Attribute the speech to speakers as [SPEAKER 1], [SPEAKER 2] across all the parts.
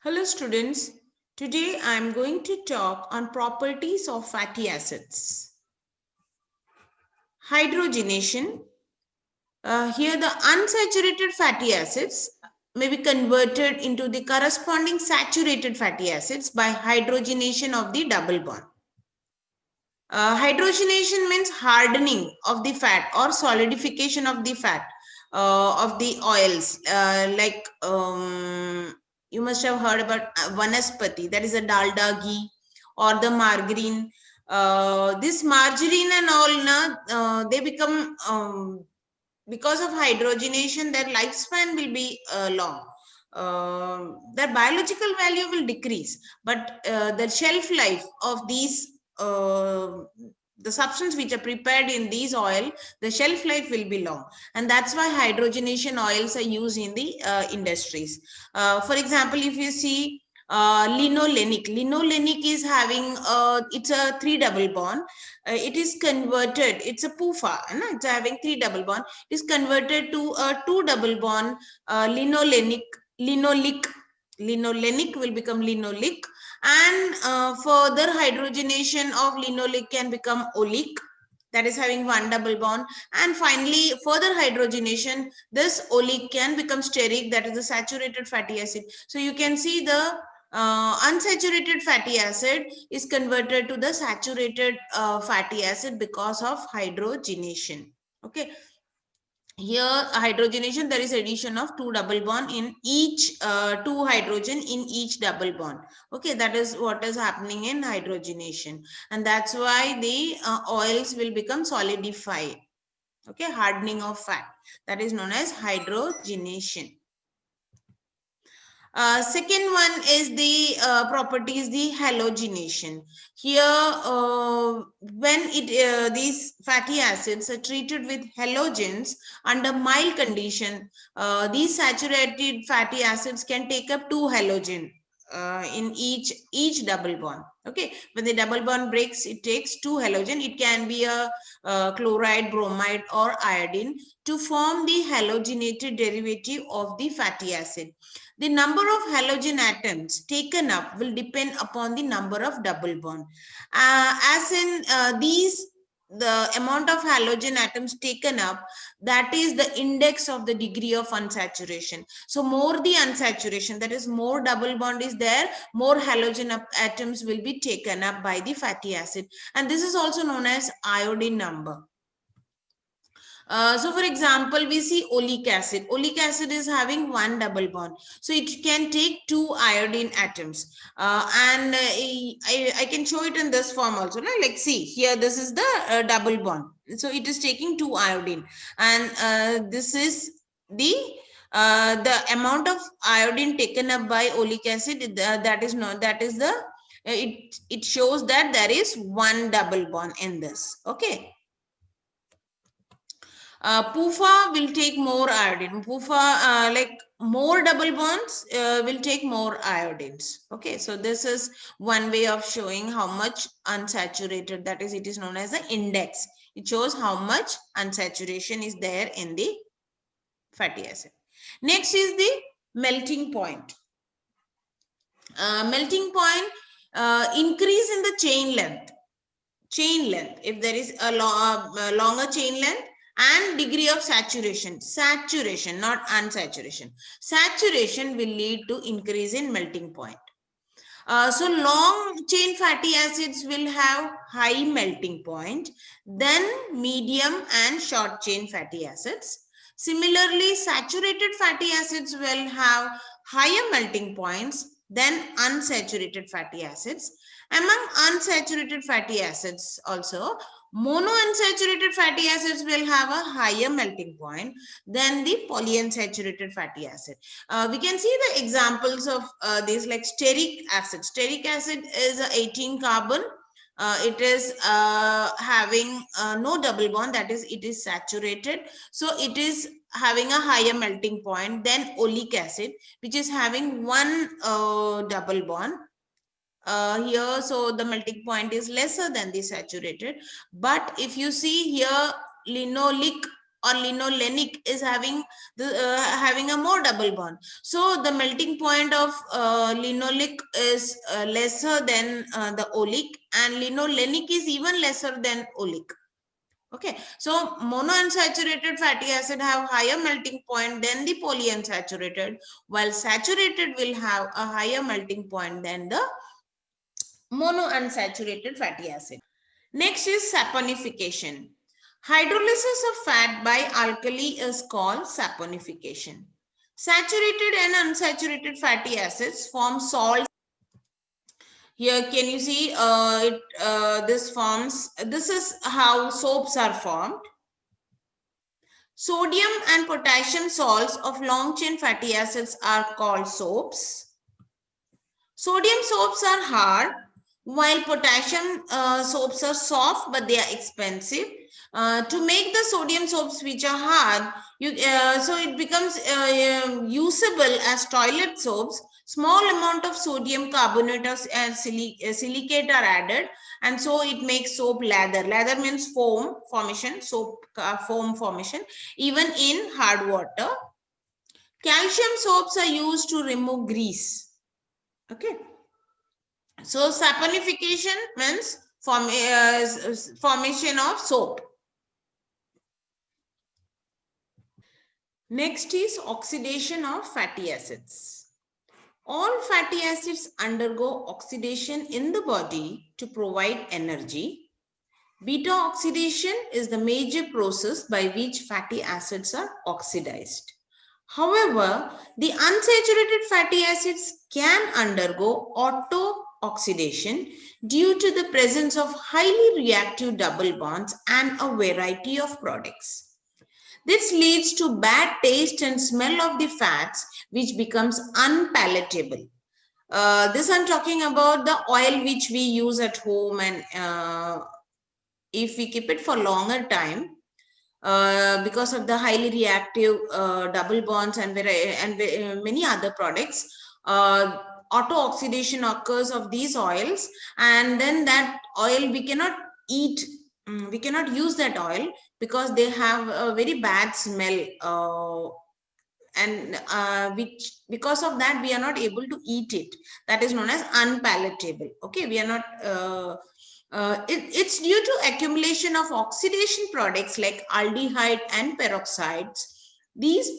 [SPEAKER 1] Hello students, today I am going to talk on properties of fatty acids. Hydrogenation. Here the unsaturated fatty acids may be converted into the corresponding saturated fatty acids by hydrogenation of the double bond. Hydrogenation means hardening of the fat or solidification of the fat of the oils. You must have heard about vanaspati, that is a dalda ghee or the margarine. This margarine and all, they become, because of hydrogenation, their lifespan will be long. Their biological value will decrease, but the shelf life of these the substance which are prepared in these oil, the shelf life will be long, and that's why hydrogenation oils are used in the industries. For example, if you see linolenic is having it's a 3 double bond. It is converted, it's a PUFA, it's having 3 double bond, it is converted to a 2 double bond linoleic. Linolenic will become linoleic, and further hydrogenation of linoleic can become oleic, that is having 1 double bond, and finally further hydrogenation, this oleic can become steric, that is the saturated fatty acid. So you can see the unsaturated fatty acid is converted to the saturated fatty acid because of hydrogenation. Okay, here hydrogenation, there is addition of 2 double bond in each 2 hydrogen in each double bond. Okay, that is what is happening in hydrogenation, and that's why the oils will become solidified. Okay, hardening of fat, that is known as hydrogenation. Second one is the properties, the halogenation. Here, when these fatty acids are treated with halogens under mild condition, these saturated fatty acids can take up 2 halogen in each double bond. Okay, when the double bond breaks, it takes 2 halogen. It can be a chloride, bromide, or iodine to form the halogenated derivative of the fatty acid. The number of halogen atoms taken up will depend upon the number of double bond. As in the amount of halogen atoms taken up, that is the index of the degree of unsaturation. So more the unsaturation, that is more double bond is there, more halogen atoms will be taken up by the fatty acid, and this is also known as iodine number. So for example, we see oleic acid. Oleic acid is having 1 double bond. So it can take 2 iodine atoms. And I can show it in this form also. No? Like see, here this is the double bond. So it is taking 2 iodine. And this is the amount of iodine taken up by oleic acid. That is not, that is the, it shows that there is 1 double bond in this. Okay. PUFA will take more iodine. PUFA, like more double bonds, will take more iodines. Okay, so this is one way of showing how much unsaturated, that is, it is known as the index. It shows how much unsaturation is there in the fatty acid. Next is the melting point. Melting point, increase in the chain length. Chain length, if there is a longer chain length, and degree of saturation, not unsaturation. Saturation will lead to increase in melting point. So long chain fatty acids will have high melting point, then medium and short chain fatty acids. Similarly, saturated fatty acids will have higher melting points than unsaturated fatty acids. Among unsaturated fatty acids also, monounsaturated fatty acids will have a higher melting point than the polyunsaturated fatty acid. We can see the examples of these, like stearic acid. Stearic acid is 18 carbon. It is having no double bond, that is, it is saturated. So it is having a higher melting point than oleic acid, which is having 1 double bond. Here, so the melting point is lesser than the saturated. But if you see here, linoleic or linolenic is having having a more double bond. So the melting point of linoleic is lesser than the oleic, and linolenic is even lesser than oleic. Okay, so monounsaturated fatty acid have higher melting point than the polyunsaturated, while saturated will have a higher melting point than the monounsaturated fatty acid. Next is saponification. Hydrolysis of fat by alkali is called saponification. Saturated and unsaturated fatty acids form salts. Here, can you see this is how soaps are formed. Sodium and potassium salts of long chain fatty acids are called soaps. Sodium soaps are hard, while potassium soaps are soft, but they are expensive. To make the sodium soaps which are hard, so it becomes usable as toilet soaps. Small amount of sodium carbonate and silicate are added, and so it makes soap lather. Lather means foam formation, soap foam formation, even in hard water. Calcium soaps are used to remove grease. Okay. So saponification means formation of soap. Next is oxidation of fatty acids. All fatty acids undergo oxidation in the body to provide energy. Beta oxidation is the major process by which fatty acids are oxidized. However, the unsaturated fatty acids can undergo auto-oxidation due to the presence of highly reactive double bonds and a variety of products. This leads to bad taste and smell of the fats, which becomes unpalatable. This I'm talking about the oil which we use at home, and if we keep it for longer time, because of the highly reactive double bonds and many other products, auto oxidation occurs of these oils, and then that oil we cannot eat. We cannot use that oil because they have a very bad smell, and which because of that we are not able to eat it. That is known as unpalatable. Okay, we are not it's due to accumulation of oxidation products like aldehyde and peroxides. This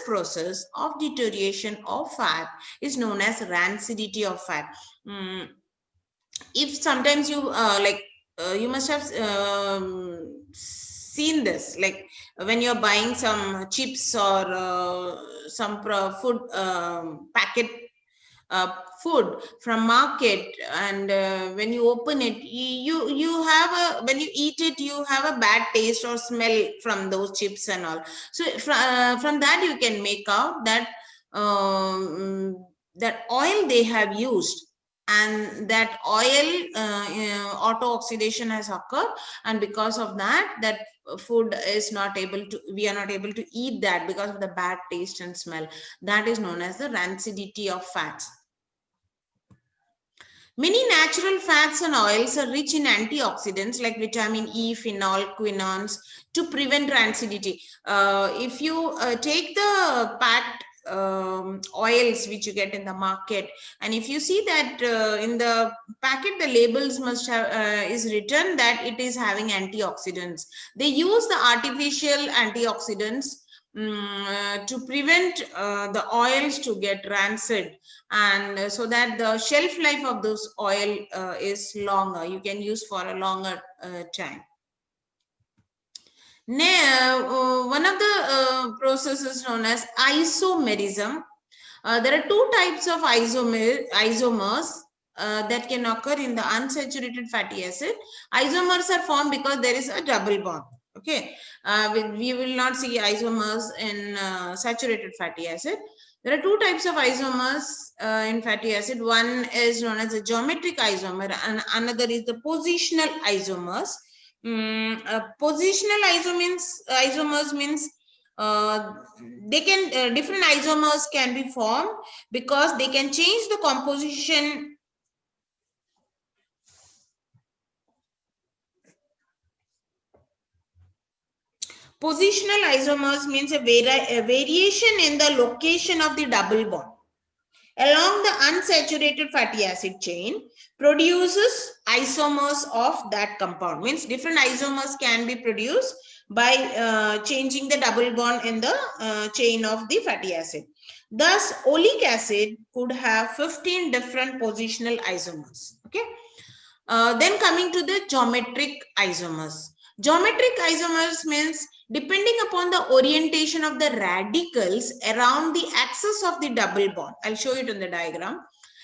[SPEAKER 1] process of deterioration of fat is known as rancidity of fat. If sometimes you you must have seen this, like when you're buying some chips or some food packet food from market, and when you open it, you have a, when you eat it, you have a bad taste or smell from those chips and all. So from that you can make out that that oil they have used, and that oil auto oxidation has occurred, and because of that food is not able to, we are not able to eat that because of the bad taste and smell. That is known as the rancidity of fats. Many natural fats and oils are rich in antioxidants like vitamin E, phenol, quinones to prevent rancidity. If you take the packed oils which you get in the market, and if you see that in the packet the labels must have is written that it is having antioxidants. They use the artificial antioxidants to prevent the oils to get rancid, and so that the shelf life of those oil is longer, you can use for a longer time. Now, one of the processes known as isomerism. There are two types of isomers that can occur in the unsaturated fatty acid. Isomers are formed because there is a double bond. Okay, we will not see isomers in saturated fatty acid. There are two types of isomers in fatty acid. One is known as a geometric isomer, and another is the positional isomers. Positional isomers means they can different isomers can be formed because they can change the composition Positional isomers means a variation in the location of the double bond along the unsaturated fatty acid chain produces isomers of that compound. Means different isomers can be produced by changing the double bond in the chain of the fatty acid. Thus, oleic acid could have 15 different positional isomers. Okay. Then coming to the geometric isomers. Geometric isomers means depending upon the orientation of the radicals around the axis of the double bond. I'll show it in the diagram.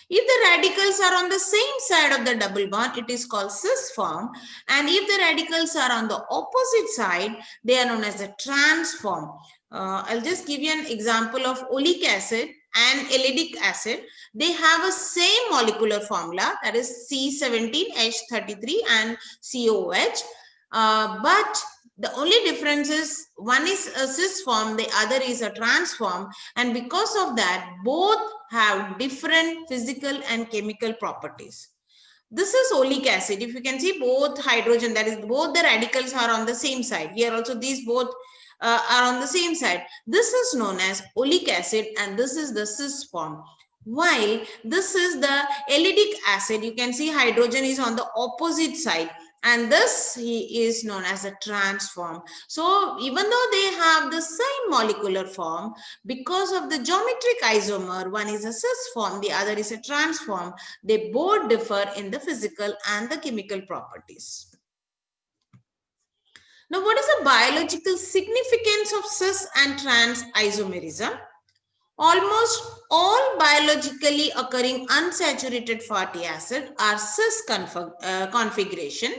[SPEAKER 1] If the radicals are on the same side of the double bond, it is called cis form. And if the radicals are on the opposite side, they are known as the trans form. I'll just give you an example of oleic acid and allylic acid. They have a same molecular formula, that is C17H33 and COH. But the only difference is one is a cis form, the other is a trans form, and because of that, both have different physical and chemical properties. This is oleic acid. If you can see, both hydrogen, that is both the radicals are on the same side. Here also these both are on the same side. This is known as oleic acid and this is the cis form. While this is the allylic acid, you can see hydrogen is on the opposite side. And this is known as a trans form. So even though they have the same molecular form, because of the geometric isomer, one is a cis form, the other is a trans form, they both differ in the physical and the chemical properties. Now, what is the biological significance of cis and trans isomerism? Almost all biologically occurring unsaturated fatty acid are cis configuration.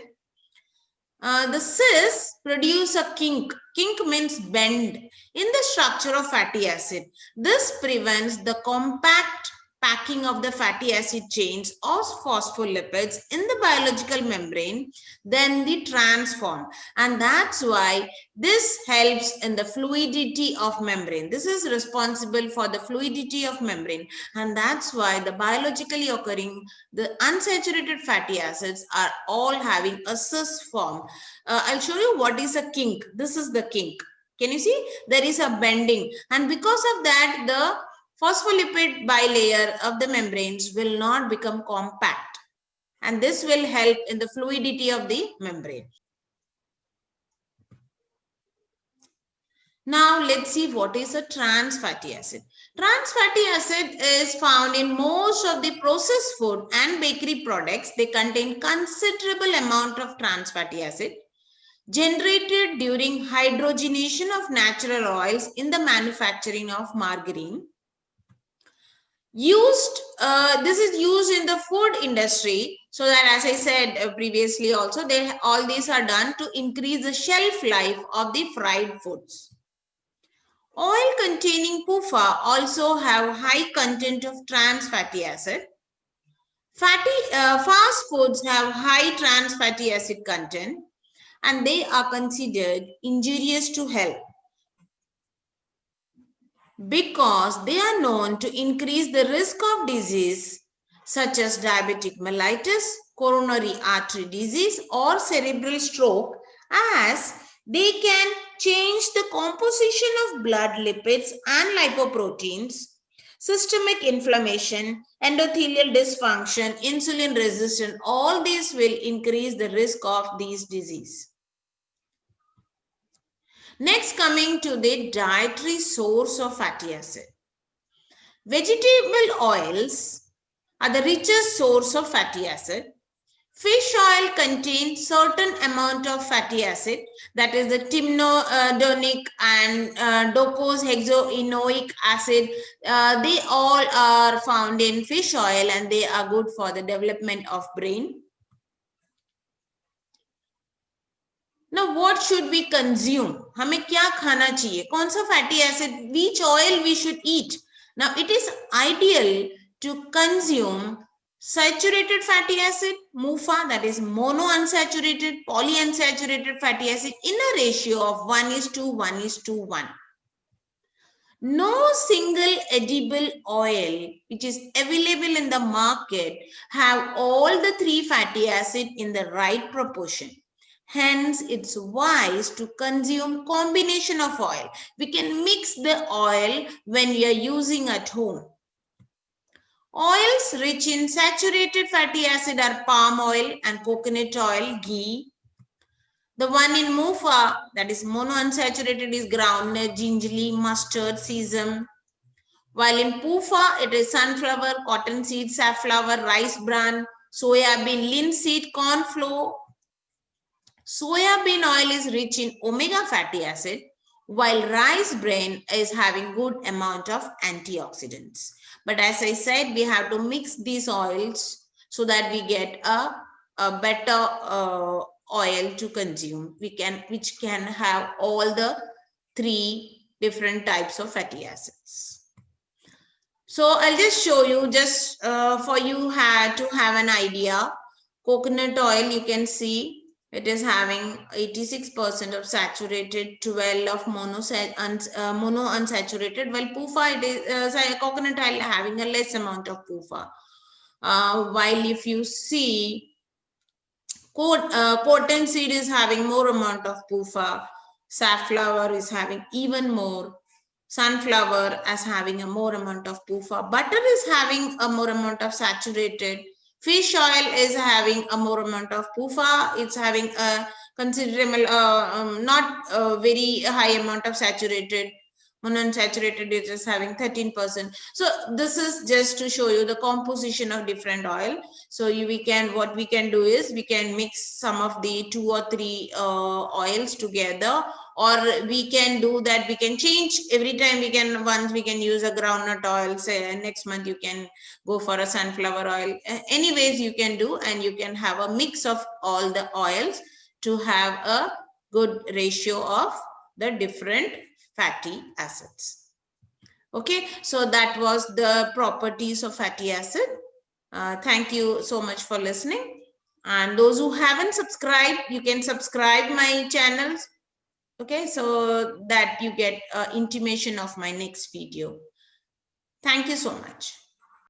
[SPEAKER 1] The cis produce a kink. Kink means bend in the structure of fatty acid. This prevents the compact packing of the fatty acid chains or phospholipids in the biological membrane than the trans form. And that's why this helps in the fluidity of membrane. This is responsible for the fluidity of membrane. And that's why the biologically occurring, the unsaturated fatty acids are all having a cis form. I'll show you what is a kink. This is the kink. Can you see? There is a bending. And because of that, the phospholipid bilayer of the membranes will not become compact. And this will help in the fluidity of the membrane. Now let's see what is a trans fatty acid. Trans fatty acid is found in most of the processed food and bakery products. They contain considerable amount of trans fatty acid generated during hydrogenation of natural oils in the manufacturing of margarine. This is used in the food industry, so that, as I said previously also, all these are done to increase the shelf life of the fried foods. Oil containing PUFA also have high content of trans fatty acid. Fast foods have high trans fatty acid content and they are considered injurious to health because they are known to increase the risk of disease such as diabetic mellitus, coronary artery disease, or cerebral stroke, as they can change the composition of blood lipids and lipoproteins, systemic inflammation, endothelial dysfunction, insulin resistance. All these will increase the risk of these diseases. Next, coming to the dietary source of fatty acid. Vegetable oils are the richest source of fatty acid. Fish oil contains certain amount of fatty acid, that is the timnodonic and docosahexaenoic acid. They all are found in fish oil and they are good for the development of brain. Now, what should we consume? हमें क्या खाना चाहिए? कौन सा fatty acid? Which oil we should eat? Now, it is ideal to consume saturated fatty acid, MUFA, that is monounsaturated, polyunsaturated fatty acid in a ratio of 1:1:1. No single edible oil which is available in the market have all the three fatty acid in the right proportion. Hence, it's wise to consume combination of oil. We can mix the oil when we are using at home. Oils rich in saturated fatty acid are palm oil and coconut oil, ghee. The one in MUFA, that is monounsaturated, is groundnut, gingerly, mustard, sesame. While in PUFA, it is sunflower, cottonseed, safflower, rice bran, soya bean, linseed, corn flour. Soya bean oil is rich in omega fatty acid, while rice bran is having good amount of antioxidants. But as I said, we have to mix these oils so that we get a better oil to consume. Which can have all the 3 different types of fatty acids. So I'll just show you, just for you to have an idea. Coconut oil, you can see it is having 86% of saturated, 12 of mono unsaturated, while PUFA, it is coconut oil having a less amount of PUFA. While if you see cottonseed is having more amount of PUFA, safflower is having even more, sunflower as having a more amount of PUFA, butter is having a more amount of saturated, fish oil is having a more amount of PUFA, it's having a considerable, not a very high amount of saturated. Monounsaturated is just having 13%. So this is just to show you the composition of different oil. So what we can do is we can mix some of the 2 or 3 oils together, or we can do that, we can change every time. Once we can use a groundnut oil, say next month you can go for a sunflower oil. Anyways, you can do, and you can have a mix of all the oils to have a good ratio of the different fatty acids. Okay, so that was the properties of fatty acid. Thank you so much for listening. And those who haven't subscribed, you can subscribe my channels. Okay, so that you get intimation of my next video. Thank you so much.